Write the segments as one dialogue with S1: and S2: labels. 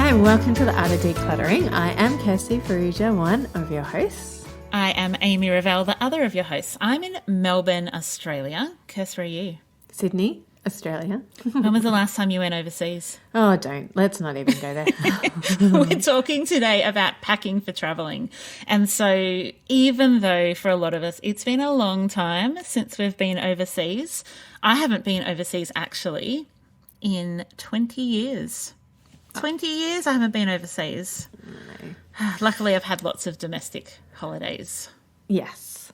S1: Hi, and welcome to The Art of Decluttering. I am Kirsty Farrugia, one of your hosts.
S2: I am Amy Revell, the other of your hosts. I'm in Melbourne, Australia. Kirsty, where are you?
S1: Sydney, Australia.
S2: When was the last time you went overseas?
S1: Oh, don't. Let's not even go there.
S2: We're talking today about packing for travelling. And so even though for a lot of us it's been a long time since we've been overseas, I haven't been overseas actually in 20 years. 20 years I haven't been overseas. No. Luckily, I've had lots of domestic holidays.
S1: Yes.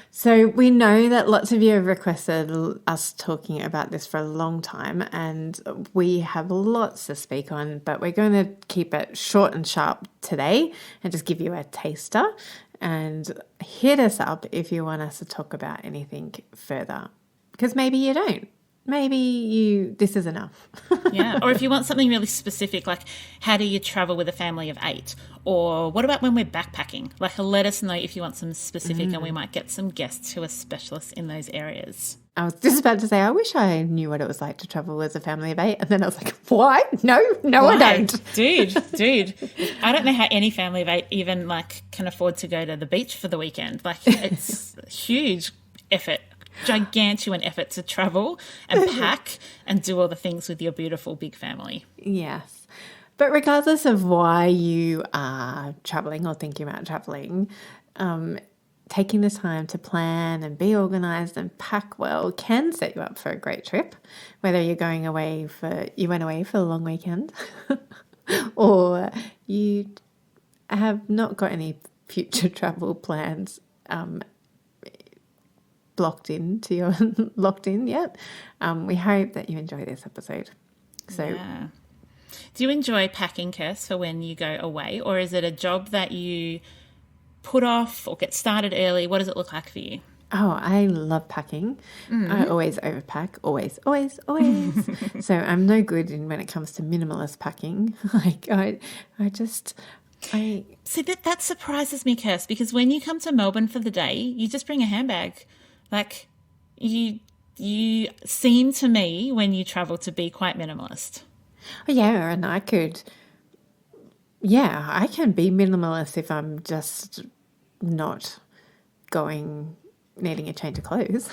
S1: So we know that lots of you have requested us talking about this for a long time, and we have lots to speak on, but we're going to keep it short and sharp today and just give you a taster, and hit us up if you want us to talk about anything further, because maybe you don't. Maybe this is enough.
S2: Yeah. Or if you want something really specific, like how do you travel with a family of 8? Or what about when we're backpacking? Like, let us know if you want some specific and we might get some guests who are specialists in those areas.
S1: I was just about to say, I wish I knew what it was like to travel as a family of 8. And then I was like, why? No,
S2: Why?
S1: I don't.
S2: Dude. I don't know how any family of 8 even can afford to go to the beach for the weekend. Like, it's a huge effort. Gigantuan effort to travel and pack and do all the things with your beautiful big family.
S1: Yes. But regardless of why you are traveling or thinking about traveling, taking the time to plan and be organised and pack well can set you up for a great trip, whether you're going away you went away for a long weekend or you have not got any future travel plans locked in yet. We hope that you enjoy this episode. So,
S2: yeah. Do you enjoy packing, Kirst, for when you go away, or is it a job that you put off or get started early? What does it look like for you?
S1: Oh, I love packing. I always overpack, always. So I'm no good when it comes to minimalist packing. Like I
S2: see that surprises me, Kirst, because when you come to Melbourne for the day, you just bring a handbag. Like, you seem to me when you travel to be quite minimalist.
S1: Oh, yeah, and I can be minimalist if I'm just not needing a change of clothes.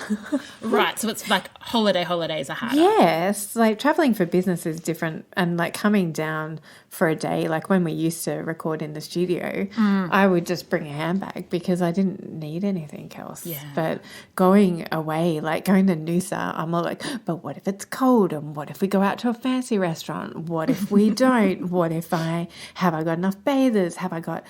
S2: Right, so it's like holidays are harder.
S1: Yes, like traveling for business is different, and like coming down for a day, like when we used to record in the studio, I would just bring a handbag because I didn't need anything else.
S2: Yeah.
S1: But going away, like going to Noosa, I'm all like, but what if it's cold? And what if we go out to a fancy restaurant? What if we don't? What if I got enough bathers? Have I got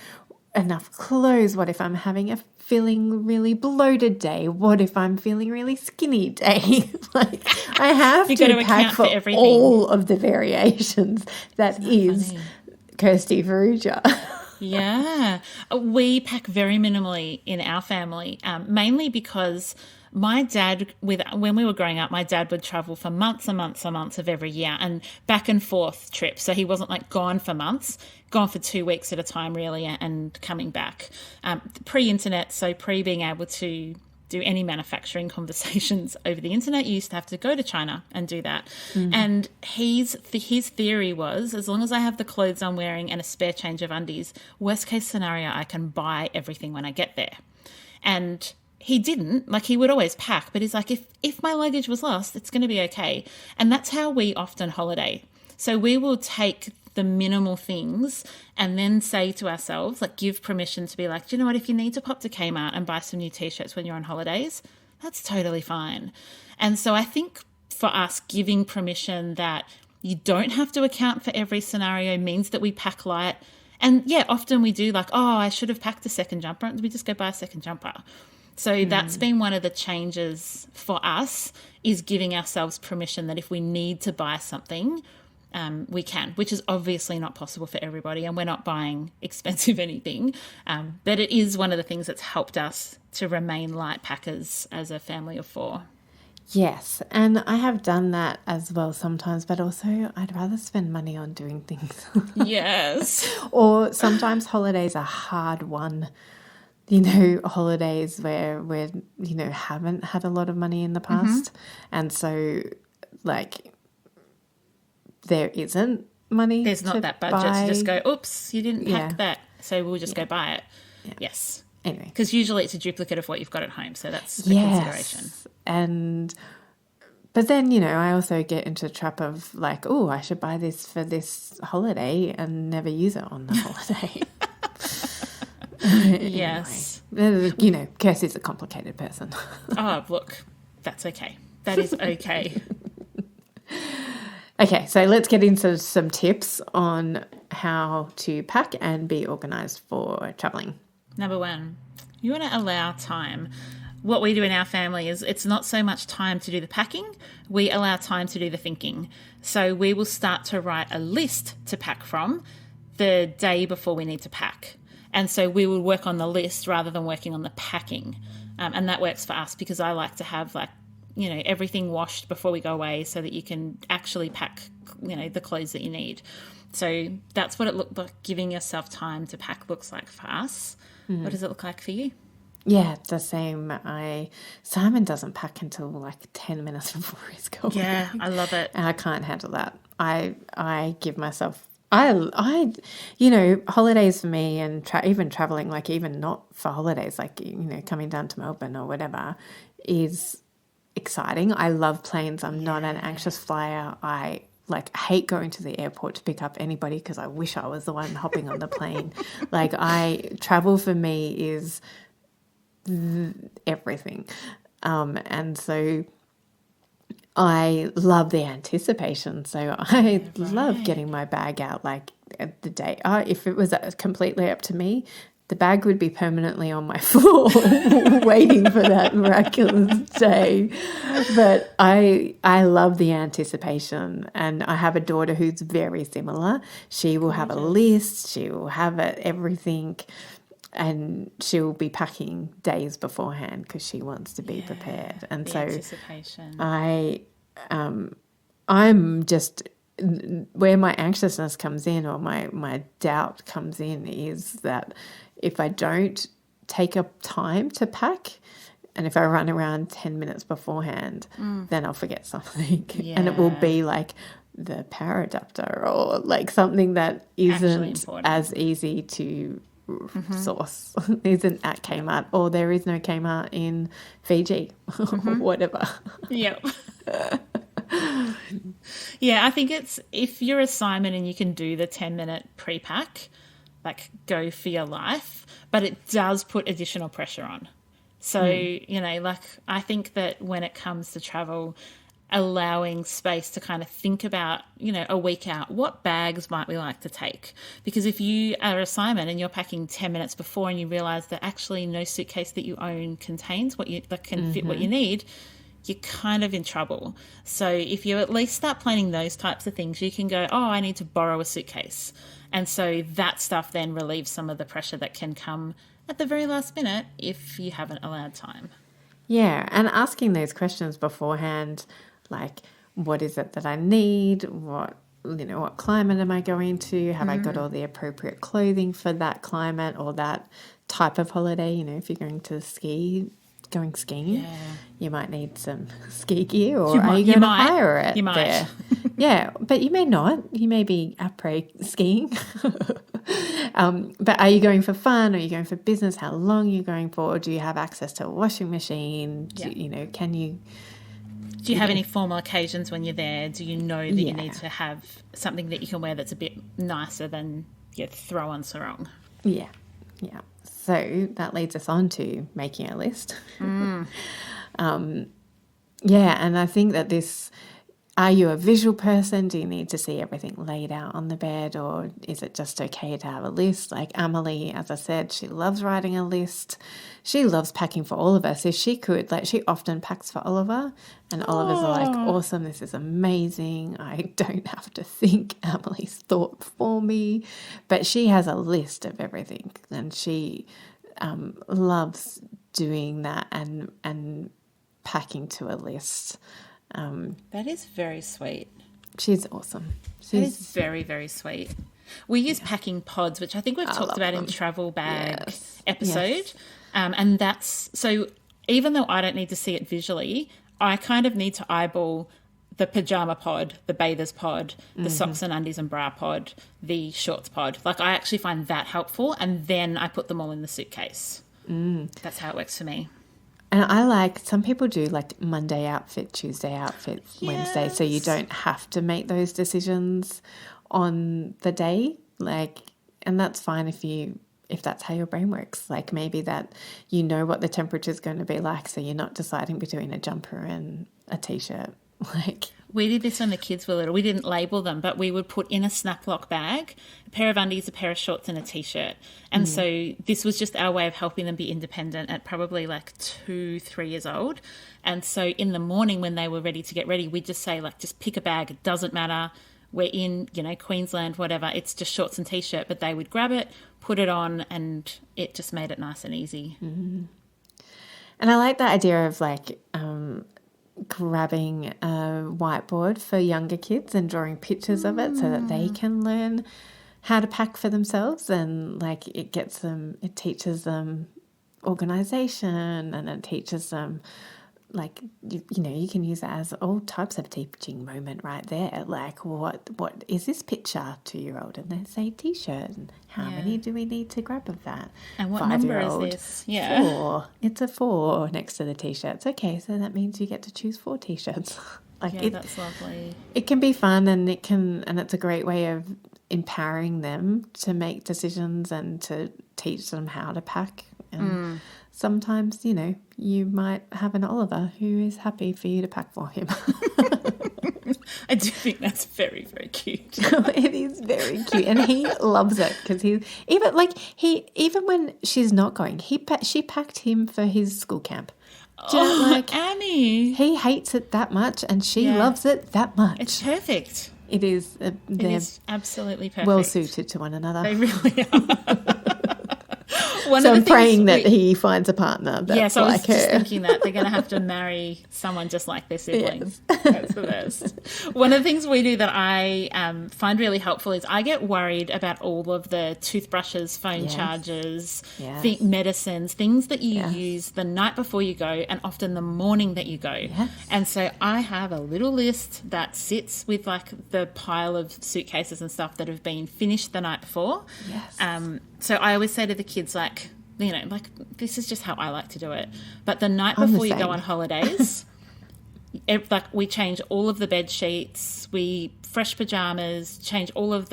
S1: enough clothes? What if I'm having a feeling really bloated day? What if I'm feeling really skinny day? Like I have to pack for all of the variations that is Kirsty Farrugia.
S2: Yeah. We pack very minimally in our family, mainly because my dad, when we were growing up, my dad would travel for months and months and months of every year and back and forth trips. So he wasn't like gone for months, gone for 2 weeks at a time really and coming back. Pre-internet, so pre-being able to do any manufacturing conversations over the internet, you used to have to go to China and do that. And his theory was, as long as I have the clothes I'm wearing and a spare change of undies, worst case scenario, I can buy everything when I get there. And he didn't, like he would always pack, but he's like, if my luggage was lost, it's going to be okay. And that's how we often holiday. So we will take the minimal things and then say to ourselves, like give permission to be like, do you know what, if you need to pop to Kmart and buy some new t-shirts when you're on holidays, that's totally fine. And so I think for us, giving permission that you don't have to account for every scenario means that we pack light. And yeah, often we do like, oh, I should have packed a second jumper. And we just go buy a second jumper. So that's been one of the changes for us, is giving ourselves permission that if we need to buy something, we can, which is obviously not possible for everybody, and we're not buying expensive anything. But it is one of the things that's helped us to remain light packers as a family of 4.
S1: Yes, and I have done that as well sometimes, but also I'd rather spend money on doing things.
S2: Yes.
S1: Or sometimes holidays are hard won. Holidays where we, haven't had a lot of money in the past. And so, like, there isn't money
S2: There's not
S1: to
S2: that budget
S1: buy.
S2: to just go, oops, you didn't
S1: Yeah.
S2: pack that, so we'll just go buy it.
S1: Yeah.
S2: Yes.
S1: Anyway.
S2: Because usually it's a duplicate of what you've got at home, so that's a consideration.
S1: But then, I also get into the trap of like, oh, I should buy this for this holiday and never use it on the holiday.
S2: Yes.
S1: Anyway, Kirsty's a complicated person.
S2: Oh, look, that's okay. That is okay.
S1: Okay, so let's get into some tips on how to pack and be organised for travelling.
S2: Number one, you want to allow time. What we do in our family is it's not so much time to do the packing, we allow time to do the thinking. So we will start to write a list to pack from the day before we need to pack. And so we will work on the list rather than working on the packing. And that works for us because I like to have everything washed before we go away so that you can actually pack, the clothes that you need. So that's what it looked like. Giving yourself time to pack looks like for us. Mm. What does it look like for you?
S1: Yeah, the same. Simon doesn't pack until like 10 minutes before he's going.
S2: Yeah, I love it.
S1: And I can't handle that. I give myself, holidays for me and even traveling, like even not for holidays, like, coming down to Melbourne or whatever is exciting. I love planes. I'm not an anxious flyer. I hate going to the airport to pick up anybody because I wish I was the one hopping on the plane. Travel for me is everything. And so I love the anticipation. So I love getting my bag out at the day. If it was completely up to me, the bag would be permanently on my floor waiting for that miraculous day. But I love the anticipation, and I have a daughter who's very similar. She will have a list, she will have everything, and she'll be packing days beforehand because she wants to be prepared. And so
S2: anticipation.
S1: I'm just, where my anxiousness comes in or my doubt comes in is that if I don't take up time to pack and if I run around 10 minutes beforehand, then I'll forget something. Yeah. And it will be like the power adapter or like something that isn't as easy to source, isn't at Kmart, or there is no Kmart in Fiji or whatever.
S2: Yep. Yeah, I think it's, if you're a Simon and you can do the 10-minute pre-pack, go for your life, but it does put additional pressure on. So, I think that when it comes to travel, allowing space to kind of think about, a week out, what bags might we like to take? Because if you are a Simon and you're packing 10 minutes before and you realise that actually no suitcase that you own contains what you can fit what you need, you're kind of in trouble. So if you at least start planning those types of things, you can go, I need to borrow a suitcase. And so that stuff then relieves some of the pressure that can come at the very last minute if you haven't allowed time.
S1: Yeah, and asking those questions beforehand, like, what is it that I need? What climate am I going to? Have I got all the appropriate clothing for that climate or that type of holiday? If you're going skiing, you might need some ski gear, or are you going to hire it?
S2: You might.
S1: There? Yeah, but you may not. You may be après skiing. But are you going for fun? Are you going for business? How long are you going for? Or do you have access to a washing machine?
S2: Yeah.
S1: Can you...
S2: Do you have any formal occasions when you're there? Do you know that you need to have something that you can wear that's a bit nicer than your throw-on sarong?
S1: Yeah, yeah. So that leads us on to making a list. And I think that are you a visual person? Do you need to see everything laid out on the bed, or is it just okay to have a list? Like Emily, as I said, she loves writing a list. She loves packing for all of us. If she could, she often packs for Oliver, and Oliver's like, awesome, this is amazing. I don't have to think. Emily's thought for me. But she has a list of everything, and she loves doing that and packing to a list.
S2: That is very sweet.
S1: She's awesome.
S2: That is very, very sweet. We use packing pods, which I think we've talked about in travel bag episode. Yes. And that's, so even though I don't need to see it visually, I kind of need to eyeball the pajama pod, the bathers pod, the socks and undies and bra pod, the shorts pod. Like, I actually find that helpful, and then I put them all in the suitcase. That's how it works for me.
S1: And I like, some people do like Monday outfit, Tuesday outfit, Wednesday, so you don't have to make those decisions on the day. Like, and that's fine if that's how your brain works. Like, maybe that you know what the temperature is going to be like, so you're not deciding between a jumper and a t-shirt. Like,
S2: we did this when the kids were little. We didn't label them, but we would put in a snap-lock bag a pair of undies, a pair of shorts and a t-shirt. And so this was just our way of helping them be independent at probably like 2-3 years old. And so in the morning when they were ready to get ready, we'd just say, like, just pick a bag. It doesn't matter. We're in, Queensland, whatever. It's just shorts and t-shirt. But they would grab it, put it on, and it just made it nice and easy.
S1: And I like the idea of like grabbing a whiteboard for younger kids and drawing pictures of it so that they can learn how to pack for themselves, and like it teaches them organization, and it teaches them like, you can use that as all types of teaching moment right there. Like, what is this picture, 2-year-old? And they say t-shirt. And how many do we need to grab of that?
S2: And what number is this? Yeah.
S1: 4. It's a 4 next to the t-shirts. Okay, so that means you get to choose 4 t-shirts.
S2: That's lovely.
S1: It can be fun, and it's a great way of empowering them to make decisions and to teach them how to pack. And sometimes, you might have an Oliver who is happy for you to pack for him.
S2: I do think that's very, very cute.
S1: It is very cute, and he loves it because even when she's not going, she packed him for his school camp.
S2: Annie.
S1: He hates it that much, and she loves it that much.
S2: It's perfect.
S1: It is.
S2: It is absolutely perfect.
S1: Well suited to one another.
S2: They really are.
S1: So I'm praying that he finds a partner that's
S2: I was
S1: like her.
S2: just thinking that they're going to have to marry someone just like their siblings. Yes. That's the best. One of the things we do that I find really helpful is I get worried about all of the toothbrushes, phone chargers, medicines, things that you use the night before you go and often the morning that you go.
S1: Yes.
S2: And so I have a little list that sits with like the pile of suitcases and stuff that have been finished the night before.
S1: Yes.
S2: So I always say to the kids, like, this is just how I like to do it. But the night before you go on holidays, we change all of the bed sheets, we fresh pajamas, change all of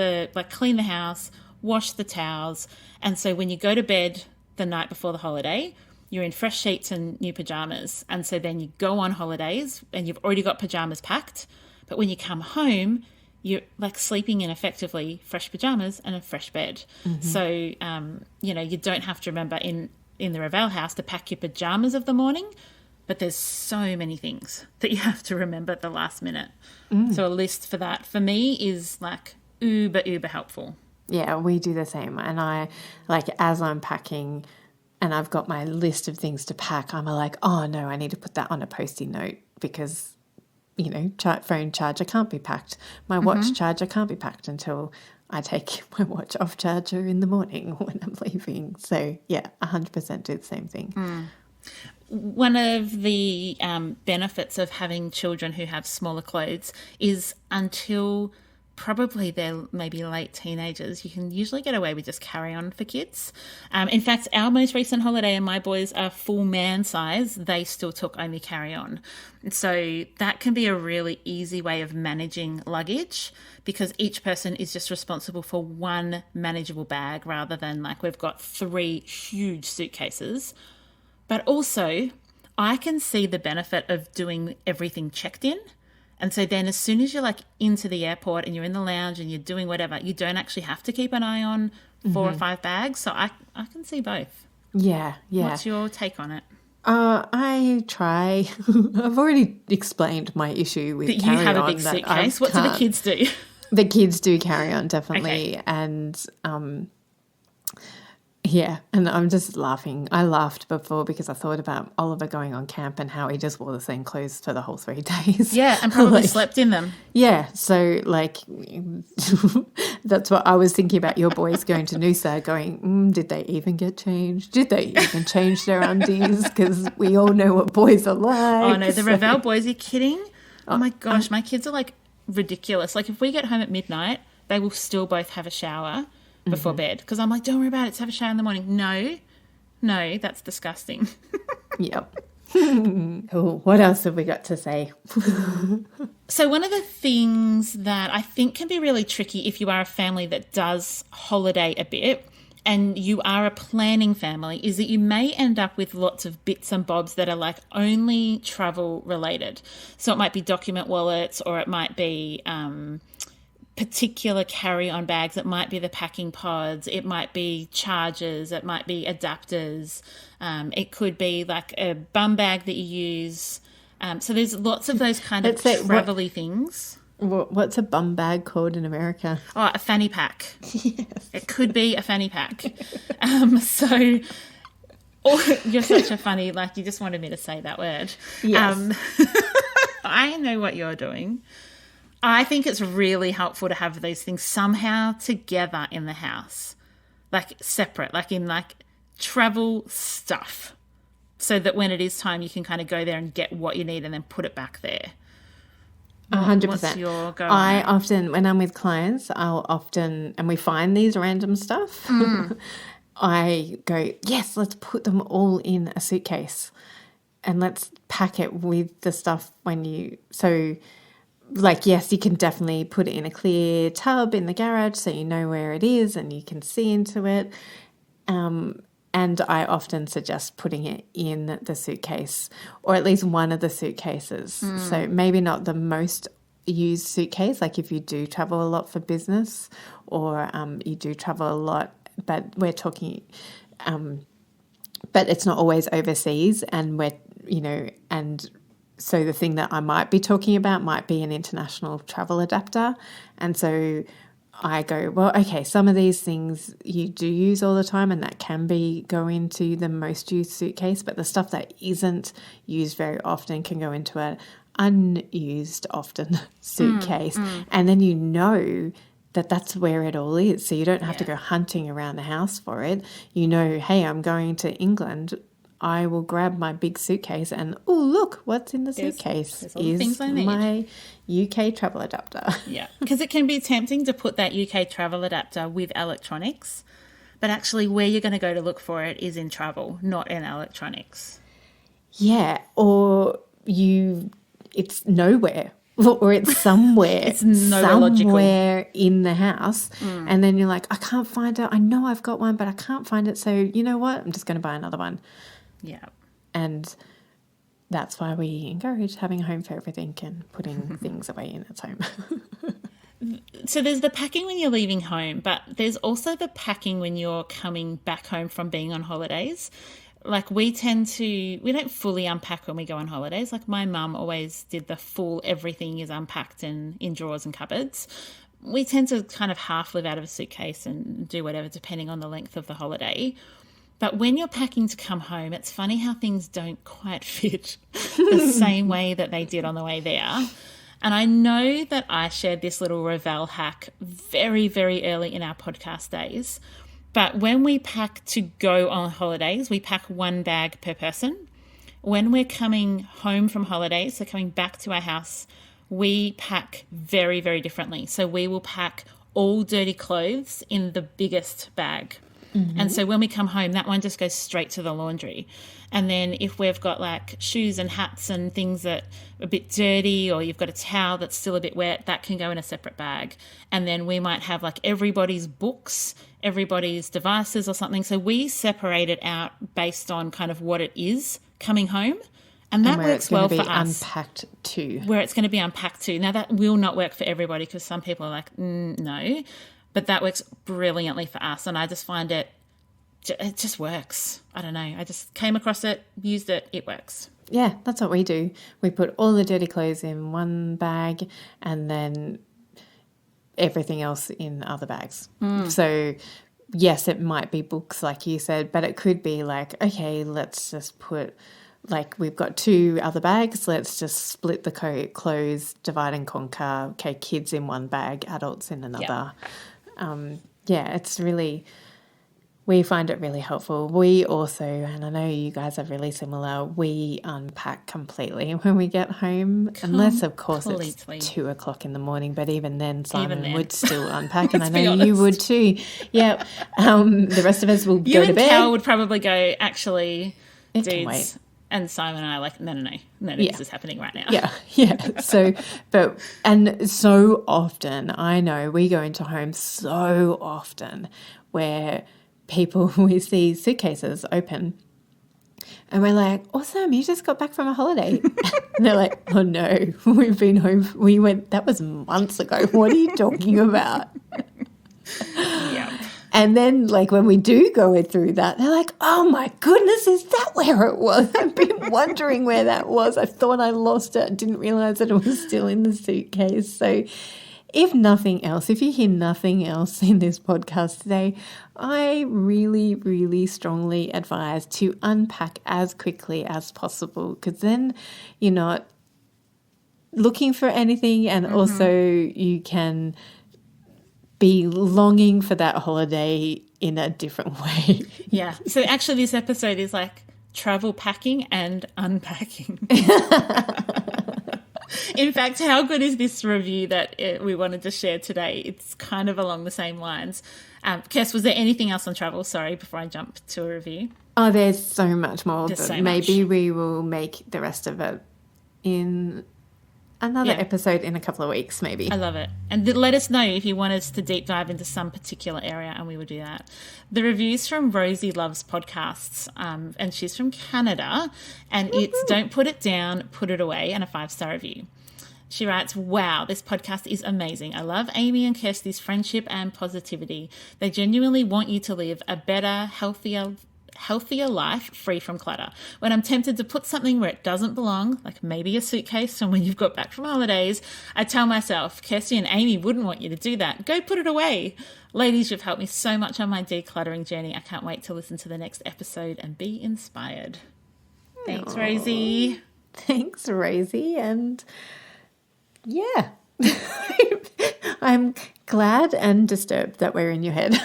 S2: clean the house, wash the towels. And so when you go to bed the night before the holiday, you're in fresh sheets and new pajamas. And so then you go on holidays and you've already got pajamas packed. But when you come home, you're like sleeping in effectively fresh pajamas and a fresh bed. So, you don't have to remember in the Ravel house to pack your pajamas of the morning, but there's so many things that you have to remember at the last minute. So a list for that, for me, is like uber helpful.
S1: Yeah, we do the same. And I, like, as I'm packing and I've got my list of things to pack, I'm like, oh no, I need to put that on a Post-it note because phone charger can't be packed. My watch charger can't be packed until I take my watch off charger in the morning when I'm leaving. So, 100% do the same thing.
S2: One of the benefits of having children who have smaller clothes is until probably they're maybe late teenagers, you can usually get away with just carry on for kids. In fact, our most recent holiday, and my boys are full man size, they still took only carry on. So that can be a really easy way of managing luggage because each person is just responsible for one manageable bag rather than like we've got 3 huge suitcases. But also, I can see the benefit of doing everything checked in. And so then as soon as you're like into the airport and you're in the lounge and you're doing whatever, you don't actually have to keep an eye on 4 or 5 bags. So I can see both.
S1: Yeah.
S2: What's your take on it?
S1: I try. I've already explained my issue with
S2: that
S1: carry on.
S2: You have a big suitcase. What do the kids do?
S1: The kids do carry on, definitely.
S2: Okay.
S1: And and I'm just laughing. I laughed before because I thought about Oliver going on camp and how he just wore the same clothes for the whole 3 days.
S2: Yeah, and probably slept in them.
S1: Yeah, so like that's what I was thinking about your boys going to Noosa going, did they even get changed? Did they even change their undies? Because we all know what boys are like.
S2: Oh, no, the Ravel boys, are you kidding? Oh my gosh, my kids are like ridiculous. Like if we get home at midnight, they will still both have a shower before bed because I'm like, don't worry about it, let's have a shower in the morning. No, that's disgusting.
S1: Yep. Cool. What else have we got to say?
S2: So one of the things that I think can be really tricky if you are a family that does holiday a bit and you are a planning family is that you may end up with lots of bits and bobs that are like only travel related. So it might be document wallets, or it might be particular carry-on bags. It might be the packing pods. It might be chargers. It might be adapters. It could be like a bum bag that you use. So there's lots of those kind of travel-y things.
S1: What's a bum bag called in America?
S2: Oh, a fanny pack.
S1: Yes.
S2: It could be a fanny pack. You're such a funny, like you just wanted me to say that word.
S1: Yes.
S2: I know what you're doing. I think it's really helpful to have these things somehow together in the house, like separate, like in like travel stuff, so that when it is time, you can kind of go there and get what you need and then put it back there.
S1: 100%.
S2: What's your go?
S1: I often, when I'm with clients, and we find these random stuff, I go, yes, let's put them all in a suitcase and let's pack it with the stuff like, yes, you can definitely put it in a clear tub in the garage so you know where it is and you can see into it. And I often suggest putting it in the suitcase, or at least one of the suitcases. So maybe not the most used suitcase, like if you do travel a lot for business, or you do travel a lot, but we're talking, but it's not always overseas, and so the thing that I might be talking about might be an international travel adapter. And so I go, well, okay, some of these things you do use all the time and that can go into the most used suitcase, but the stuff that isn't used very often can go into an unused often suitcase. And then you know that that's where it all is. So you don't have to go hunting around the house for it. You know, hey, I'm going to England. I will grab my big suitcase and, oh, look, what's in the suitcase
S2: there's all the things I need.
S1: My UK travel adapter.
S2: Yeah, because it can be tempting to put that UK travel adapter with electronics, but actually where you're going to go to look for it is in travel, not in electronics.
S1: Yeah, or it's nowhere. Or it's somewhere.
S2: It's somewhere
S1: in the house. And then you're like, I can't find it. I know I've got one, but I can't find it. So you know what? I'm just going to buy another one.
S2: Yeah.
S1: And that's why we encourage having a home for everything and putting things away in its home.
S2: So there's the packing when you're leaving home, but there's also the packing when you're coming back home from being on holidays. Like we don't fully unpack when we go on holidays. Like my mum always did the full everything is unpacked and in drawers and cupboards. We tend to kind of half live out of a suitcase and do whatever depending on the length of the holiday. But when you're packing to come home, it's funny how things don't quite fit the same way that they did on the way there. And I know that I shared this little Ravel hack very, very early in our podcast days. But when we pack to go on holidays, we pack one bag per person. When we're coming home from holidays, so coming back to our house, we pack very, very differently. So we will pack all dirty clothes in the biggest bag. And so when we come home, that one just goes straight to the laundry. And then if we've got like shoes and hats and things that are a bit dirty, or you've got a towel that's still a bit wet, that can go in a separate bag. And then we might have like everybody's books, everybody's devices or something. So we separate it out based on kind of what it is coming home. And that works well for us.
S1: Unpacked too.
S2: Where it's going to be unpacked too. Now that will not work for everybody because some people are like, no. But that works brilliantly for us. And I just find it just works. I don't know. I just came across it, used it, it works.
S1: Yeah, that's what we do. We put all the dirty clothes in one bag and then everything else in other bags. So, yes, it might be books like you said, but it could be like, okay, let's just put, like we've got two other bags. Let's just split the clothes, divide and conquer. Okay, kids in one bag, adults in another. Yeah, it's really... We find it really helpful. We also, and I know you guys are really similar, we unpack completely when we get home, unless, of course, it's 2 o'clock in the morning. But even then, Simon would still unpack, and I know you would too. Yeah. The rest of us will go to bed.
S2: You and Cal would probably go, actually, dudes. And Simon and I are like, no, this is happening right now.
S1: Yeah. So, and so often, I know we go into homes so often where we see suitcases open and we're like, awesome, you just got back from a holiday. And they're like, oh no, we've been home. That was months ago. What are you talking about?
S2: Yeah.
S1: And then, like, when we do go through that, they're like, oh, my goodness, is that where it was? I've been wondering where that was. I thought I lost it. I didn't realize that it was still in the suitcase. So if nothing else, if you hear nothing else in this podcast today, I really, really strongly advise to unpack as quickly as possible, because then you're not looking for anything, and also you can be longing for that holiday in a different way.
S2: Yeah. So actually this episode is like travel packing and unpacking. In fact, how good is this review that we wanted to share today? It's kind of along the same lines. Kes, was there anything else on travel? Sorry, before I jump to a review.
S1: Oh, there's so much more. Maybe we will make the rest of it in another episode in a couple of weeks, maybe.
S2: I love it. And let us know if you want us to deep dive into some particular area, and we will do that. The review's from Rosie Loves Podcasts, and she's from Canada, and it's Don't Put It Down, Put It Away, and a 5-star review. She writes, wow, this podcast is amazing. I love Amy and Kirsty's friendship and positivity. They genuinely want you to live a better, healthier life free from clutter. When I'm tempted to put something where it doesn't belong, like maybe a suitcase from when you've got back from holidays, I tell myself, Kirsty and Amy wouldn't want you to do that. Go put it away. Ladies, you've helped me so much on my decluttering journey. I can't wait to listen to the next episode and be inspired. Thanks, Rosie.
S1: Thanks, Rosie. And yeah, I'm glad and disturbed that we're in your head.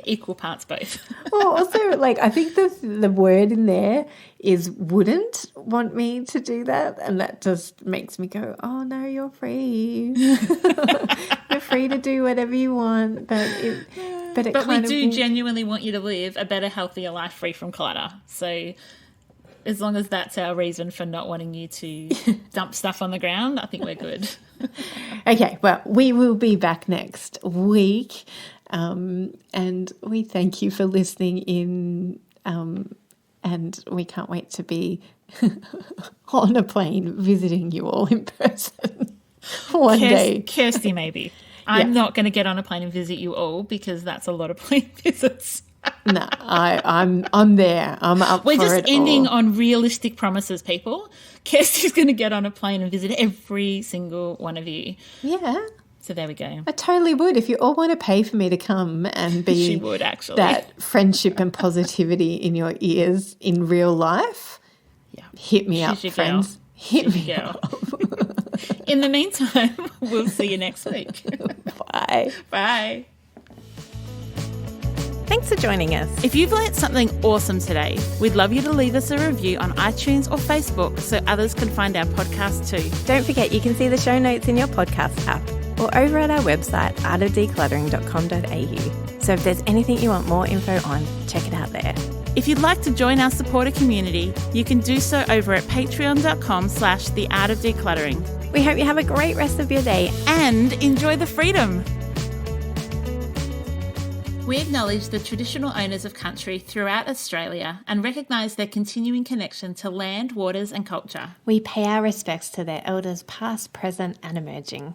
S2: Equal parts both.
S1: Well, also, like, I think the word in there is wouldn't want me to do that, and that just makes me go, oh no, you're free. You're free to do whatever you want, but we
S2: do genuinely want you to live a better, healthier life free from clutter. So as long as that's our reason for not wanting you to dump stuff on the ground, I think we're good.
S1: Okay, well, we will be back next week. And we thank you for listening in, and we can't wait to be on a plane visiting you all in person one day.
S2: Kirsty, maybe. I'm not going to get on a plane and visit you all because that's a lot of plane visits.
S1: No, I'm there. I'm up for it.
S2: We're just ending on realistic promises, people. Kirsty's going to get on a plane and visit every single one of you.
S1: Yeah.
S2: So there we go.
S1: I totally would. If you all want to pay for me to come and be
S2: she would, actually.
S1: That friendship and positivity in your ears in real life, hit me up, friends. Hit me up.
S2: In the meantime, we'll see you next week.
S1: Bye.
S2: Bye.
S3: Thanks for joining us.
S2: If you've learnt something awesome today, we'd love you to leave us a review on iTunes or Facebook so others can find our podcast too.
S3: Don't forget you can see the show notes in your podcast app or over at our website, artofdecluttering.com.au. So if there's anything you want more info on, check it out there.
S2: If you'd like to join our supporter community, you can do so over at patreon.com/theartofdecluttering.
S3: We hope you have a great rest of your day
S2: and enjoy the freedom. We acknowledge the traditional owners of country throughout Australia and recognise their continuing connection to land, waters and culture.
S3: We pay our respects to their elders past, present and emerging.